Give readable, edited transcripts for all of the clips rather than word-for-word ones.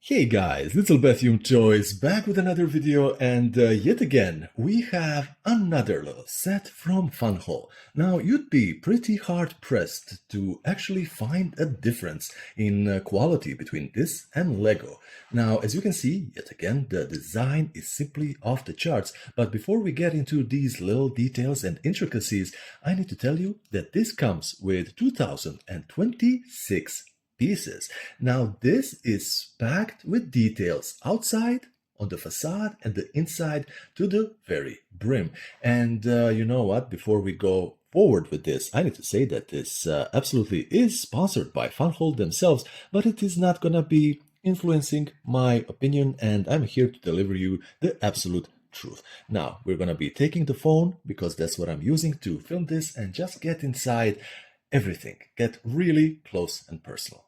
Hey guys, Little Bethium Toys back with another video, and yet again we have another little set from Funwhole. Now you'd be pretty hard pressed to actually find a difference in quality between this and Lego. Now as you can see, yet again the design is simply off the charts, but before we get into these little details and intricacies, I need to tell you that this comes with 2026 pieces. Now this is packed with details outside, on the facade, and the inside to the very brim. And you know what? Before we go forward with this, I need to say that this absolutely is sponsored by Funwhole themselves, but it is not gonna be influencing my opinion, and I'm here to deliver you the absolute truth. Now we're gonna be taking the phone because that's what I'm using to film this and just get inside everything, get really close and personal.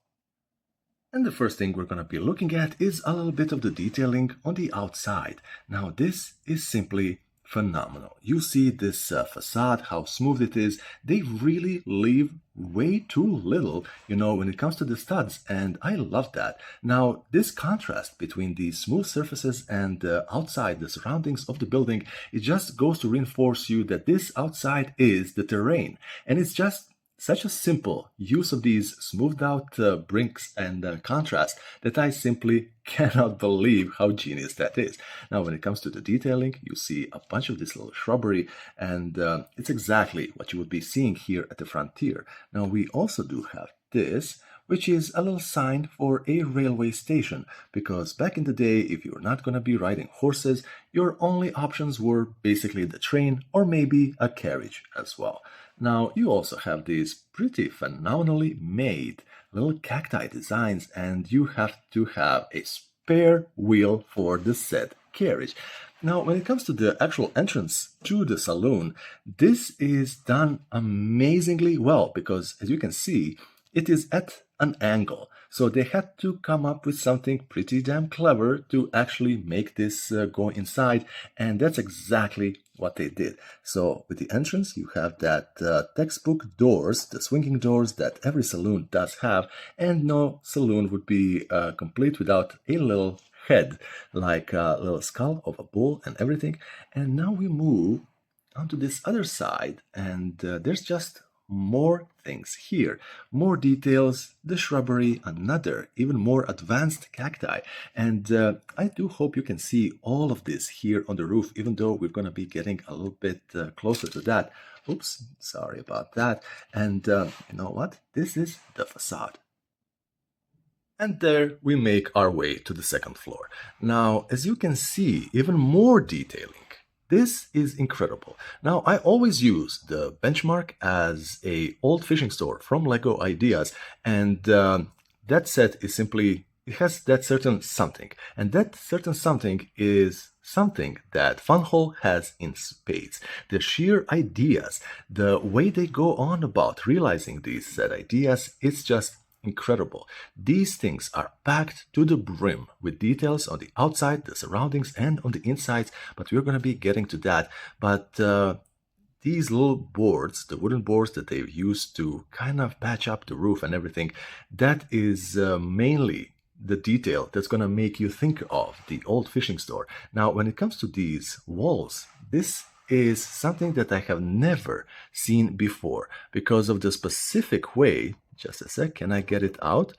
And the first thing we're going to be looking at is a little bit of the detailing on the outside. Now this is simply phenomenal. You see this facade, how smooth it is. They really leave way too little, when it comes to the studs, and I love that. Now this contrast between the smooth surfaces and outside the surroundings of the building, it just goes to reinforce you that this outside is the terrain, and it's just such a simple use of these smoothed out bricks and contrast that I simply cannot believe how genius that is. Now when it comes to the detailing, you see a bunch of this little shrubbery, and it's exactly what you would be seeing here at the frontier. Now we also do have this, which is a little sign for a railway station, because back in the day, if you were not going to be riding horses, your only options were basically the train or maybe a carriage as well. Now you also have these pretty phenomenally made little cacti designs, and you have to have a spare wheel for the said carriage. Now when it comes to the actual entrance to the saloon, this is done amazingly well, because as you can see, it is at an angle. So they had to come up with something pretty damn clever to actually make this go inside, and that's exactly what they did. So with the entrance, you have that textbook doors, the swinging doors that every saloon does have, and no saloon would be complete without a little head, like a little skull of a bull and everything. And now we move onto this other side, and there's just more things here, more details, the shrubbery, another even more advanced cacti, and I do hope you can see all of this here on the roof, even though we're going to be getting a little bit closer to that. Oops, sorry about that. And you know what? This is the facade. And there we make our way to the second floor. Now, as you can see, even more detailing. This is incredible. Now, I always use the benchmark as a old fishing store from Lego Ideas, and that set is simply, it has that certain something, and that certain something is something that Funwhole has in spades. The sheer ideas, the way they go on about realizing these set ideas, it's just incredible. These things are packed to the brim with details on the outside, the surroundings, and on the insides, but we're going to be getting to that. But these little boards, the wooden boards that they've used to kind of patch up the roof and everything, that is mainly the detail that's going to make you think of the old fishing store. Now, when it comes to these walls, this is something that I have never seen before because of the specific way. Just a sec, can I get it out?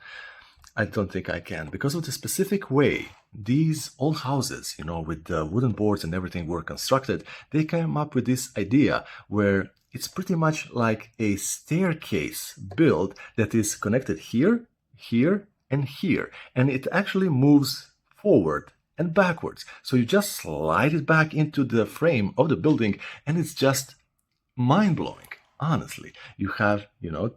I don't think I can. Because of the specific way these old houses, with the wooden boards and everything were constructed, they came up with this idea where it's pretty much like a staircase build that is connected here, here, and here. And it actually moves forward and backwards. So you just slide it back into the frame of the building, and it's just mind-blowing. Honestly, you have,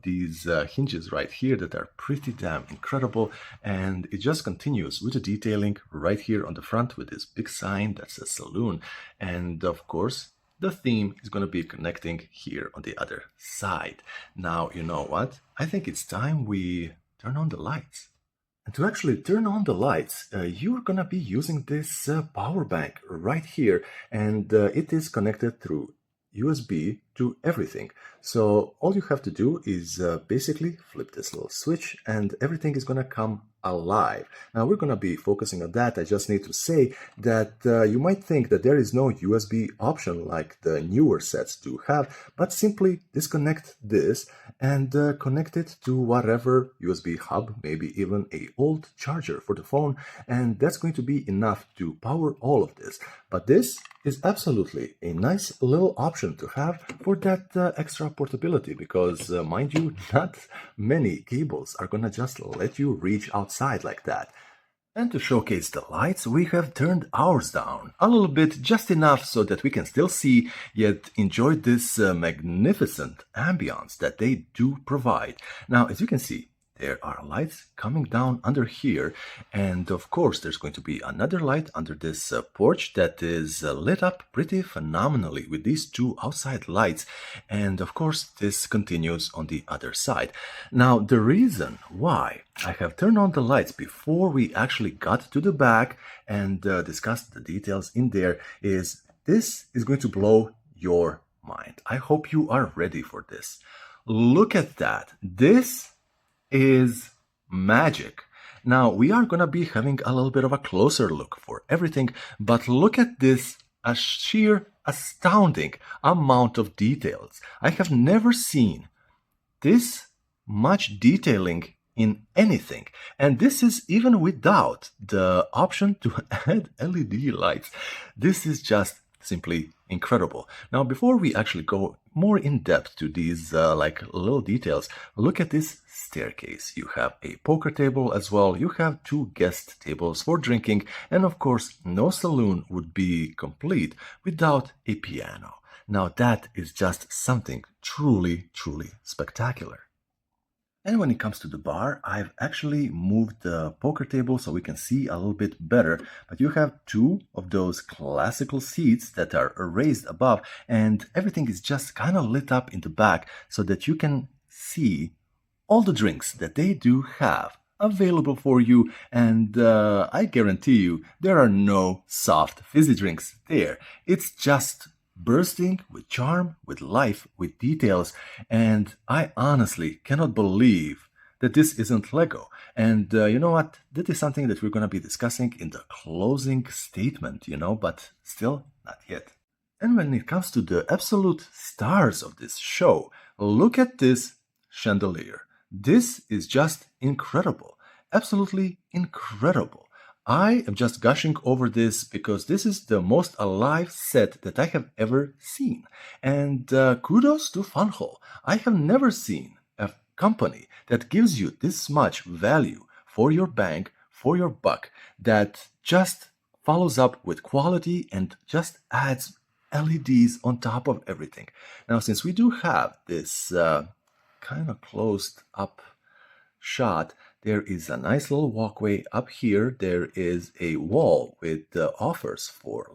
these hinges right here that are pretty damn incredible, and it just continues with the detailing right here on the front with this big sign that says Saloon, and of course, the theme is going to be connecting here on the other side. Now, you know what? I think it's time we turn on the lights. And to actually turn on the lights, you're going to be using this power bank right here, and it is connected through USB to everything. So all you have to do is basically flip this little switch, and everything is going to come alive. Now we're going to be focusing on that. I just need to say that you might think that there is no USB option like the newer sets do have, but simply disconnect this and connect it to whatever USB hub, maybe even a old charger for the phone, and that's going to be enough to power all of this. But this is absolutely a nice little option to have for that extra portability, because mind you, not many cables are gonna just let you reach outside like that. And to showcase the lights, we have turned ours down a little bit, just enough so that we can still see, yet enjoy this magnificent ambience that they do provide. Now, as you can see, there are lights coming down under here, and of course there's going to be another light under this porch that is lit up pretty phenomenally with these two outside lights, and of course this continues on the other side. Now the reason why I have turned on the lights before we actually got to the back and discussed the details in there is this is going to blow your mind. I hope you are ready for this. Look at that. This is magic. Now we are gonna be having a little bit of a closer look for everything, but look at this, a sheer astounding amount of details. I have never seen this much detailing in anything, and this is even without the option to add LED lights. This is just simply incredible. Now, before we actually go more in depth to these like little details, look at this staircase. You have a poker table as well. You have two guest tables for drinking, and of course, no saloon would be complete without a piano. Now, that is just something truly, truly spectacular. And when it comes to the bar, I've actually moved the poker table so we can see a little bit better. But you have two of those classical seats that are raised above, and everything is just kind of lit up in the back so that you can see all the drinks that they do have available for you. And I guarantee you, there are no soft fizzy drinks there. It's just bursting with charm, with life, with details, and I honestly cannot believe that this isn't Lego. And you know what? That is something that we're going to be discussing in the closing statement, but still not yet. And when it comes to the absolute stars of this show, look at this chandelier. This is just incredible. Absolutely incredible. I am just gushing over this because this is the most alive set that I have ever seen. And kudos to Funwhole. I have never seen a company that gives you this much value for your bang, for your buck, that just follows up with quality and just adds LEDs on top of everything. Now, since we do have this kind of closed up shot, there is a nice little walkway up here. There is a wall with offers for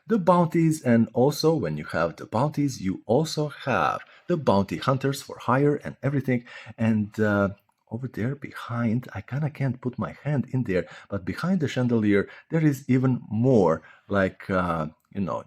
the bounties, and also when you have the bounties, you also have the bounty hunters for hire and everything. And over there behind, I kind of can't put my hand in there, but behind the chandelier, there is even more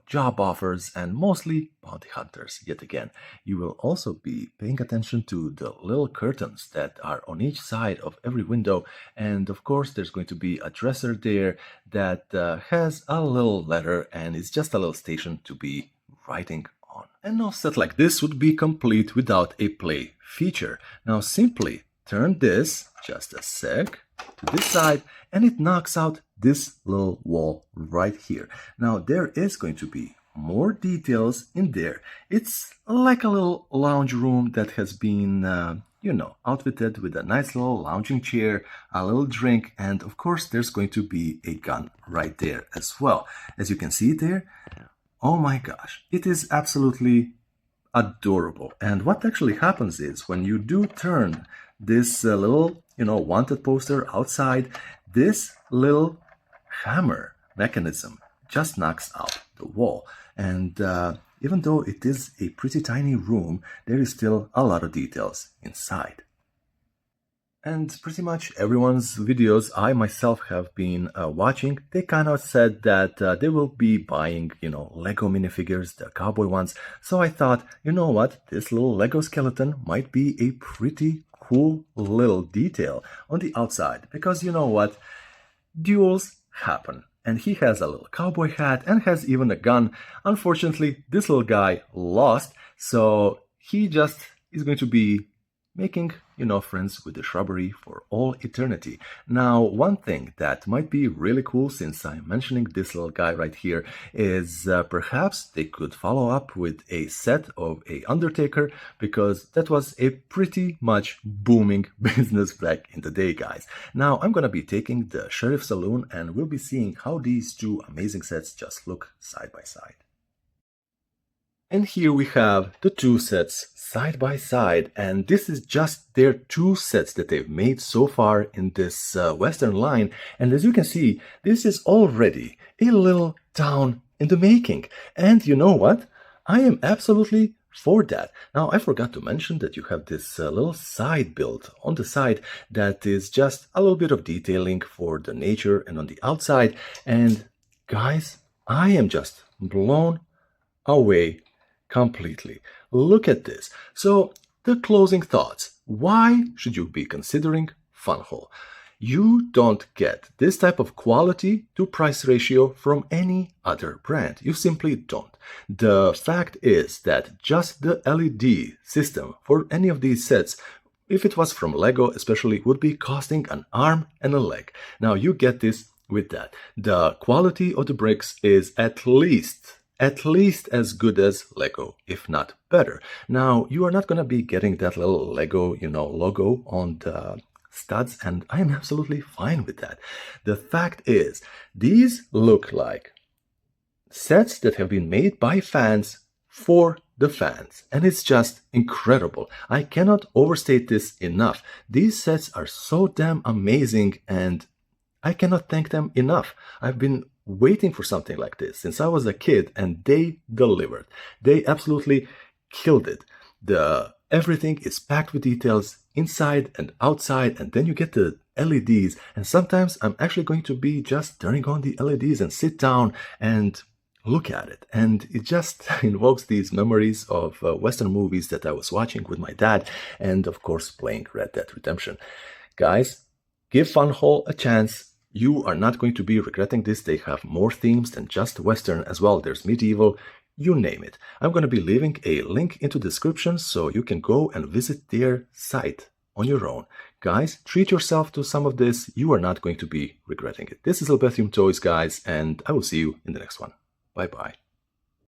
job offers and mostly bounty hunters. Yet again, you will also be paying attention to the little curtains that are on each side of every window. And of course, there's going to be a dresser there that has a little letter, and it's just a little station to be writing on. And no set like this would be complete without a play feature. Now simply turn this, just a sec, to this side, and it knocks out this little wall right here. Now there is going to be more details in there. It's like a little lounge room that has been outfitted with a nice little lounging chair, a little drink, and of course there's going to be a gun right there as well. As you can see there, oh my gosh, it is absolutely adorable. And what actually happens is when you do turn this little wanted poster outside, this little hammer mechanism just knocks out the wall. And even though it is a pretty tiny room, there is still a lot of details inside. And pretty much everyone's videos I myself have been watching, they kind of said that they will be buying, Lego minifigures, the cowboy ones. So I thought, you know what, this little Lego skeleton might be a pretty cool little detail on the outside, because you know what? Duels happen. And he has a little cowboy hat and has even a gun. Unfortunately, this little guy lost, so he just is going to be making, friends with the shrubbery for all eternity. Now, one thing that might be really cool, since I'm mentioning this little guy right here, is perhaps they could follow up with a set of a Undertaker, because that was a pretty much booming business back in the day, guys. Now, I'm gonna be taking the Sheriff Saloon, and we'll be seeing how these two amazing sets just look side by side. And here we have the two sets side by side, and this is just their two sets that they've made so far in this Western line. And as you can see, this is already a little town in the making. And you know what? I am absolutely for that. Now, I forgot to mention that you have this little side build on the side that is just a little bit of detailing for the nature and on the outside. And guys, I am just blown away completely. Look at this. So, the closing thoughts. Why should you be considering Funwhole? You don't get this type of quality to price ratio from any other brand. You simply don't. The fact is that just the LED system for any of these sets, if it was from Lego especially, would be costing an arm and a leg. Now you get this with that. The quality of the bricks is at least as good as Lego, if not better. Now, you are not going to be getting that little Lego, logo on the studs, and I am absolutely fine with that. The fact is, these look like sets that have been made by fans for the fans, and it's just incredible. I cannot overstate this enough. These sets are so damn amazing, and I cannot thank them enough. I've been waiting for something like this since I was a kid, and they delivered. They absolutely killed it. Everything is packed with details inside and outside, and then you get the LEDs, and sometimes I'm actually going to be just turning on the LEDs and sit down and look at it, and it just invokes these memories of Western movies that I was watching with my dad, and of course playing Red Dead Redemption. Guys, give Funwhole a chance. You are not going to be regretting this. They have more themes than just Western as well. There's medieval, you name it. I'm going to be leaving a link into the description so you can go and visit their site on your own. Guys, treat yourself to some of this. You are not going to be regretting it. This is Albertium Toys, guys, and I will see you in the next one. Bye-bye.